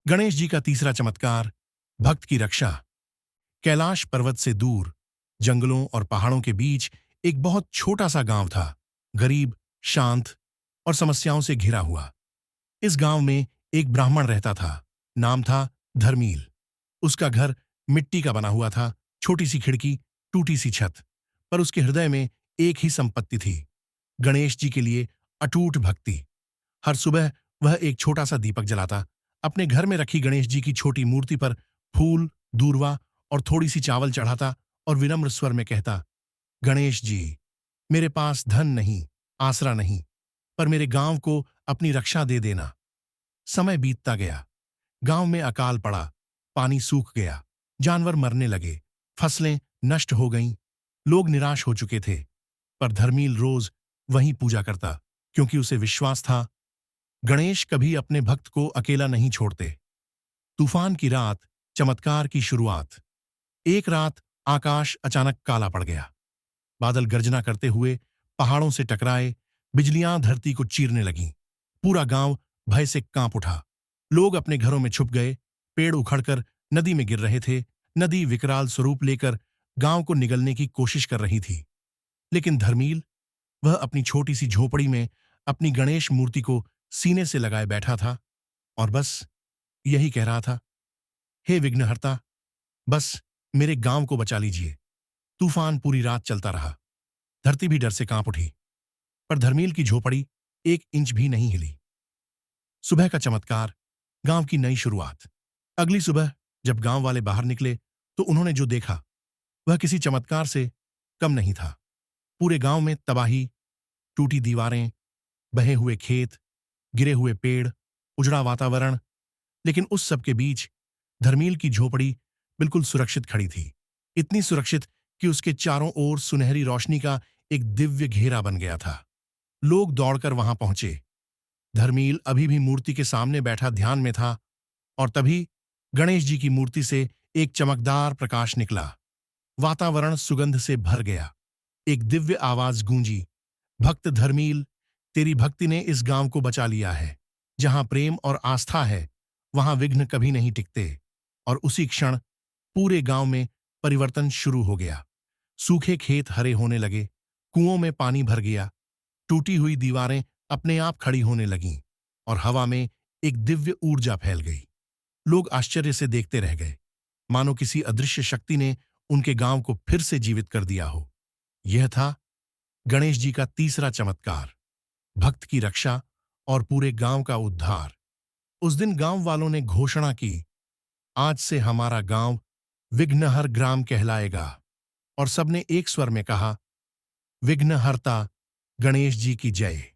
गणेश जी का तीसरा चमत्कार, भक्त की रक्षा। कैलाश पर्वत से दूर, जंगलों और पहाड़ों के बीच एक बहुत छोटा सा गांव था। गरीब, शांत और समस्याओं से घिरा हुआ। इस गांव में एक ब्राह्मण रहता था। नाम था धर्मील। उसका घर मिट्टी का बना हुआ था, छोटी सी खिड़की, टूटी सी छत। पर उसके हृदय में एक ही संपत्ति थी, गणेश जी के लिए अटूट भक्ति। हर सुबह वह एक छोटा सा दीपक जलाता, अपने घर में रखी गणेश जी की छोटी मूर्ति पर फूल, दूर्वा और थोड़ी सी चावल चढ़ाता और विनम्र स्वर में कहता, गणेश जी, मेरे पास धन नहीं, आसरा नहीं, पर मेरे गांव को अपनी रक्षा दे देना। समय बीतता गया। गांव में अकाल पड़ा, पानी सूख गया, जानवर मरने लगे, फसलें नष्ट हो गईं। लोग निराश हो चुके थे। पर धर्मील रोज वहीं पूजा करता, क्योंकि उसे विश्वास था, गणेश कभी अपने भक्त को अकेला नहीं छोड़ते। तूफान की रात, चमत्कार की शुरुआत। एक रात आकाश अचानक काला पड़ गया। बादल गर्जना करते हुए पहाड़ों से टकराए, बिजलियां धरती को चीरने लगीं। पूरा गांव भय से कांप उठा। लोग अपने घरों में छुप गए। पेड़ उखड़कर नदी में गिर रहे थे। नदी विकराल स्वरूप लेकर गांव को निगलने की कोशिश कर रही थी। लेकिन धर्मील, वह अपनी छोटी सी झोपड़ी में अपनी गणेश मूर्ति को सीने से लगाए बैठा था और बस यही कह रहा था, हे विघ्नहर्ता, बस मेरे गांव को बचा लीजिए। तूफान पूरी रात चलता रहा। धरती भी डर से कांप उठी, पर धर्मील की झोपड़ी 1 इंच भी नहीं हिली। सुबह का चमत्कार, गांव की नई शुरुआत। अगली सुबह जब गांव वाले बाहर निकले तो उन्होंने जो देखा वह किसी चमत्कार से कम नहीं था। पूरे गांव में तबाही, टूटी दीवारें, बहे हुए खेत, गिरे हुए पेड़, उजड़ा वातावरण। लेकिन उस सब के बीच धर्मील की झोपड़ी बिल्कुल सुरक्षित खड़ी थी। इतनी सुरक्षित कि उसके चारों ओर सुनहरी रोशनी का एक दिव्य घेरा बन गया था। लोग दौड़कर वहां पहुंचे। धर्मील अभी भी मूर्ति के सामने बैठा ध्यान में था और तभी गणेश जी की मूर्ति से एक चमकदार प्रकाश निकला। वातावरण सुगंध से भर गया। एक दिव्य आवाज गूंजी, भक्त धर्मील, तेरी भक्ति ने इस गांव को बचा लिया है। जहां प्रेम और आस्था है, वहां विघ्न कभी नहीं टिकते। और उसी क्षण पूरे गांव में परिवर्तन शुरू हो गया। सूखे खेत हरे होने लगे, कुओं में पानी भर गया, टूटी हुई दीवारें अपने आप खड़ी होने लगीं और हवा में एक दिव्य ऊर्जा फैल गई। लोग आश्चर्य से देखते रह गए, मानो किसी अदृश्य शक्ति ने उनके गांव को फिर से जीवित कर दिया हो। यह था गणेश जी का तीसरा चमत्कार, भक्त की रक्षा और पूरे गांव का उद्धार। उस दिन गांव वालों ने घोषणा की, आज से हमारा गांव विघ्नहर ग्राम कहलाएगा। और सबने एक स्वर में कहा, विघ्नहर्ता गणेश जी की जय।